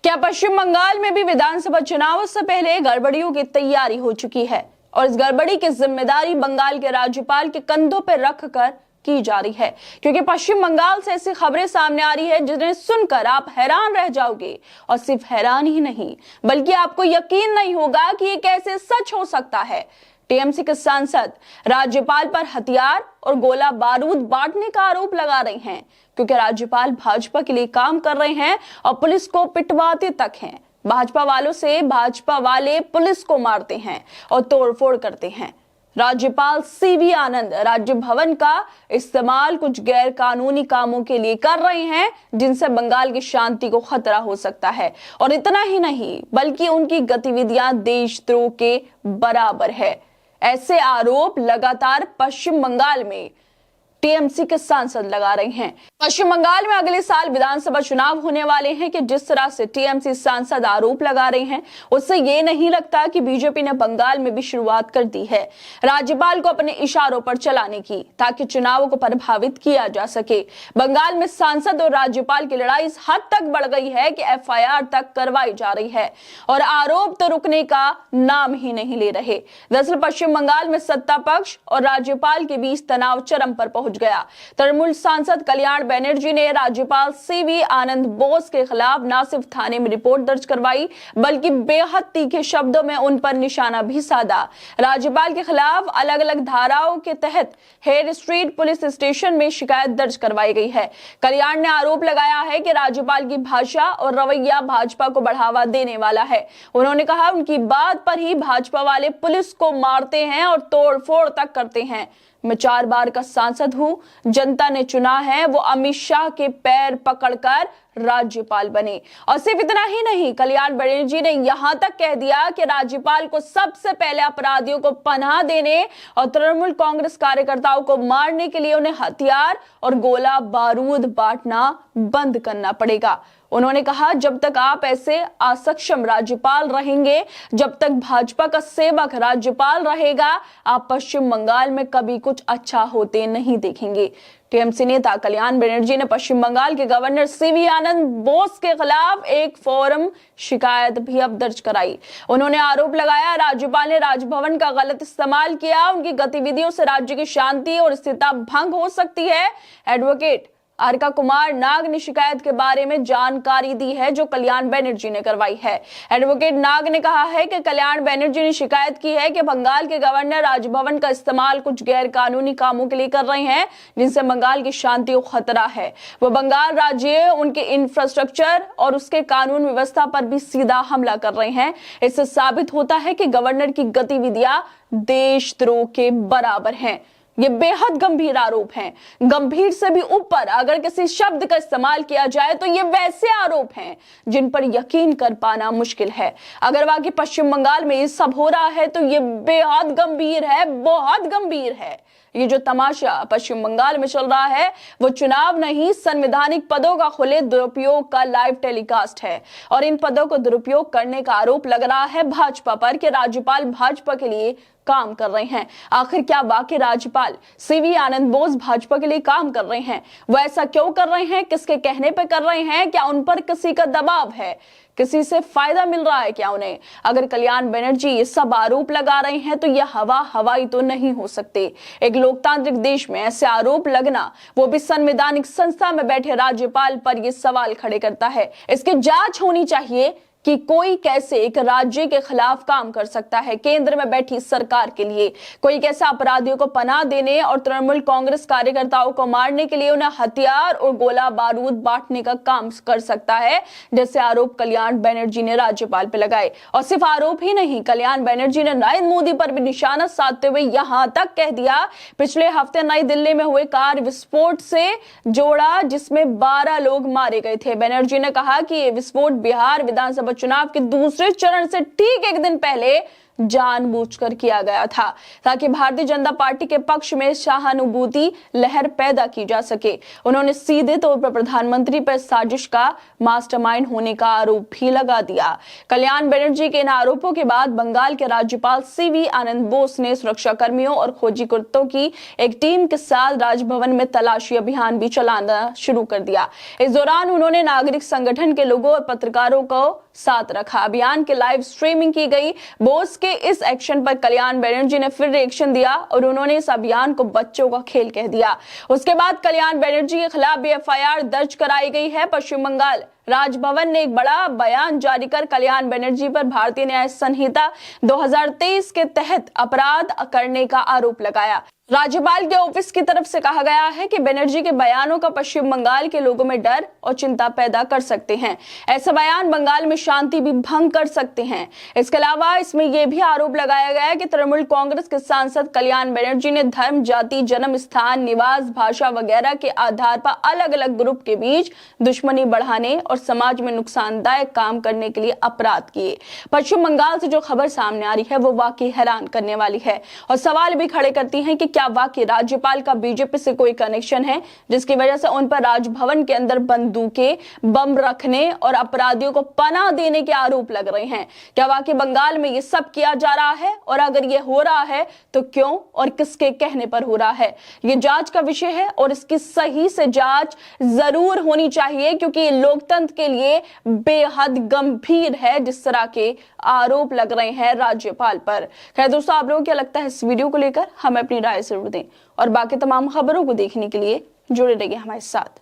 क्या पश्चिम बंगाल में भी विधानसभा चुनाव से पहले गड़बड़ियों की तैयारी हो चुकी है और इस गड़बड़ी की जिम्मेदारी बंगाल के राज्यपाल के कंधों पर रखकर की जा रही है? क्योंकि पश्चिम बंगाल से ऐसी खबरें सामने आ रही है जिन्हें सुनकर आप हैरान रह जाओगे, और सिर्फ हैरान ही नहीं बल्कि आपको यकीन नहीं होगा कि ये कैसे सच हो सकता है। टीएमसी के सांसद राज्यपाल पर हथियार और गोला बारूद बांटने का आरोप लगा रहे हैं, क्योंकि राज्यपाल भाजपा के लिए काम कर रहे हैं और पुलिस को पिटवाते तक हैं। भाजपा वालों से भाजपा वाले पुलिस को मारते हैं और तोड़फोड़ करते हैं। राज्यपाल सीवी आनंद राज्य भवन का इस्तेमाल कुछ गैर कानूनी कामों के लिए कर रहे हैं, जिनसे बंगाल की शांति को खतरा हो सकता है। और इतना ही नहीं बल्कि उनकी गतिविधियां देशद्रोह के बराबर है। ऐसे आरोप लगातार पश्चिम बंगाल में टीएमसी के सांसद लगा रहे हैं। पश्चिम बंगाल में अगले साल विधानसभा चुनाव होने वाले हैं कि जिस तरह से टीएमसी सांसद आरोप लगा रहे हैं, उससे ये नहीं लगता कि बीजेपी ने बंगाल में भी शुरुआत कर दी है राज्यपाल को अपने इशारों पर चलाने की, ताकि चुनावों को प्रभावित किया जा सके। बंगाल में सांसद और राज्यपाल की लड़ाई इस हद तक बढ़ गई है कि एफआईआर तक करवाई जा रही है और आरोप तो रुकने का नाम ही नहीं ले रहे। दरअसल पश्चिम बंगाल में सत्ता पक्ष और राज्यपाल के बीच तनाव चरम पर पहुंच गया। तृणमूल सांसद कल्याण बनर्जी ने राज्यपाल सीवी आनंद बोस के खिलाफ न सिर्फ थाने में रिपोर्ट दर्ज करवाई, बल्कि बेहद तीखे शब्दों में उन पर निशाना भी साधा। राज्यपाल के खिलाफ अलग अलग धाराओं के तहत हेड स्ट्रीट पुलिस स्टेशन में शिकायत दर्ज करवाई गई है। कल्याण ने आरोप लगाया है कि राज्यपाल की भाषा और रवैया भाजपा को बढ़ावा देने वाला है। उन्होंने कहा उनकी बात पर ही भाजपा वाले पुलिस को मारते हैं और तोड़फोड़ तक करते हैं। मैं 4 बार का सांसद हूं, जनता ने चुना है, वो अमित शाह के पैर पकड़कर राज्यपाल बने। और सिर्फ इतना ही नहीं, कल्याण बनर्जी ने यहां तक कह दिया कि राज्यपाल को सबसे पहले अपराधियों को पनाह देने और तृणमूल कांग्रेस कार्यकर्ताओं को मारने के लिए उन्हें हथियार और गोला बारूद बांटना बंद करना पड़ेगा। उन्होंने कहा जब तक आप ऐसे असक्षम राज्यपाल रहेंगे, जब तक भाजपा का सेवक राज्यपाल रहेगा, आप पश्चिम बंगाल में कभी कुछ अच्छा होते नहीं देखेंगे। टीएमसी नेता कल्याण बनर्जी ने पश्चिम बंगाल के गवर्नर सीवी आनंद बोस के खिलाफ एक फॉर्म शिकायत भी अब दर्ज कराई। उन्होंने आरोप लगाया राज्यपाल ने राजभवन का गलत इस्तेमाल किया, उनकी गतिविधियों से राज्य की शांति और स्थिरता भंग हो सकती है। एडवोकेट अर्का कुमार नाग ने शिकायत के बारे में जानकारी दी है, जो कल्याण बनर्जी ने करवाई है। एडवोकेट नाग ने कहा है कि कल्याण बनर्जी ने शिकायत की है कि बंगाल के गवर्नर राजभवन का इस्तेमाल कुछ गैर कानूनी कामों के लिए कर रहे हैं, जिनसे बंगाल की शांति को खतरा है। वो बंगाल राज्य, उनके इंफ्रास्ट्रक्चर और उसके कानून व्यवस्था पर भी सीधा हमला कर रहे हैं। इससे साबित होता है कि गवर्नर की गतिविधियां देशद्रोह के बराबर हैं। ये बेहद गंभीर आरोप हैं। गंभीर से भी ऊपर अगर किसी शब्द का इस्तेमाल किया जाए तो ये वैसे आरोप हैं जिन पर यकीन कर पाना मुश्किल है। अगर वाकई पश्चिम बंगाल में ये सब हो रहा है तो ये बेहद गंभीर है, बहुत गंभीर है। ये जो तमाशा पश्चिम बंगाल में चल रहा है वो चुनाव नहीं, संवैधानिक पदों का खुले दुरुपयोग का लाइव टेलीकास्ट है। और इन पदों को दुरुपयोग करने का आरोप लग रहा है भाजपा पर कि राज्यपाल भाजपा के लिए काम कर रहे हैं। आखिर क्या वाकई राज्यपाल सीवी आनंद बोस भाजपा के लिए काम कर रहे हैं? वो ऐसा क्यों कर रहे हैं? किसके कहने पे कर रहे हैं? क्या उन पर किसी का दबाव है? किसी से फायदा मिल रहा है क्या उन्हें? अगर कल्याण बनर्जी ये सब आरोप लगा रहे हैं तो ये हवाई तो नहीं हो सकते। एक लोकतांत्रिक देश में ऐसे आरोप लगना, वो भी संवैधानिक संस्था में बैठे राज्यपाल पर ये सवाल खड़े करता है। इसकी जांच होनी चाहिए कि कोई कैसे एक राज्य के खिलाफ काम कर सकता है। केंद्र में बैठी सरकार के लिए कोई कैसे अपराधियों को पनाह देने और तृणमूल कांग्रेस कार्यकर्ताओं को मारने के लिए उन्हें हथियार और गोला बारूद बांटने का काम कर सकता है, जैसे आरोप कल्याण बनर्जी ने राज्यपाल पे लगाए। और सिर्फ आरोप ही नहीं, कल्याण बनर्जी ने नरेंद्र मोदी पर भी निशाना साधते हुए यहां तक कह दिया, पिछले हफ्ते नई दिल्ली में हुए कार विस्फोट से जोड़ा जिसमें 12 लोग मारे गए थे। बनर्जी ने कहा कि यह विस्फोट बिहार विधानसभा चुनाव के दूसरे चरण से ठीक एक दिन पहले जानबूझकर किया गया था ताकि भारतीय जनता पार्टी के पक्ष में सहानुभूति लहर पैदा की जा सके। उन्होंने सीधे तौर पर प्रधानमंत्री पर साजिश का मास्टरमाइंड होने का आरोप भी लगा दिया। कल्याण बनर्जी के इन आरोपों के बाद बंगाल के राज्यपाल सीवी आनंद बोस ने सुरक्षा कर्मियों और खोजी कुत्तों की एक टीम के साथ राजभवन में तलाशी अभियान भी चलाना शुरू कर दिया। इस दौरान उन्होंने नागरिक संगठन के लोगों और पत्रकारों को साथ रखा। अभियान के लाइव स्ट्रीमिंग की गई। बोस के इस एक्शन पर कल्याण बनर्जी ने फिर रिएक्शन दिया और उन्होंने इस अभियान को बच्चों का खेल कह दिया। उसके बाद कल्याण बनर्जी के खिलाफ भी एफआईआर दर्ज कराई गई है। पश्चिम बंगाल राजभवन ने एक बड़ा बयान जारी कर कल्याण बनर्जी पर भारतीय न्याय संहिता 2023 के तहत अपराध करने का आरोप लगाया। राज्यपाल के ऑफिस की तरफ से कहा गया है कि बनर्जी के बयानों का पश्चिम बंगाल के लोगों में डर और चिंता पैदा कर सकते हैं। ऐसे बयान बंगाल में शांति भी भंग कर सकते हैं। इसके अलावा इसमें यह भी आरोप लगाया गया है कि तृणमूल कांग्रेस के सांसद कल्याण बनर्जी ने धर्म, जाति, जन्म स्थान, निवास, भाषा वगैरह के आधार पर अलग अलग ग्रुप के बीच दुश्मनी बढ़ाने और समाज में नुकसानदायक काम करने के लिए अपराध किए। पश्चिम बंगाल से जो खबर सामने आ रही है वो वाकई हैरान करने वाली है और सवाल भी खड़े करती है कि क्या वाकई राज्यपाल का बीजेपी से कोई कनेक्शन है जिसकी वजह से उन पर राजभवन के अंदर बंदूकें, बम रखने और अपराधियों को पनाह देने के आरोप लग रहे हैं। क्या वाकई बंगाल में ये सब किया जा रहा है और अगर ये हो रहा है तो क्यों और किसके कहने पर हो रहा है? ये जांच का विषय है और इसकी सही से जांच जरूर होनी चाहिए क्योंकि ये लोकतंत्र के लिए बेहद गंभीर है जिस तरह के आरोप लग रहे हैं राज्यपाल पर। खैर दोस्तों, आप लोगों को क्या लगता है इस वीडियो को लेकर? हमें अपनी राय जरूर दें और बाकी तमाम खबरों को देखने के लिए जुड़े रहिए हमारे साथ।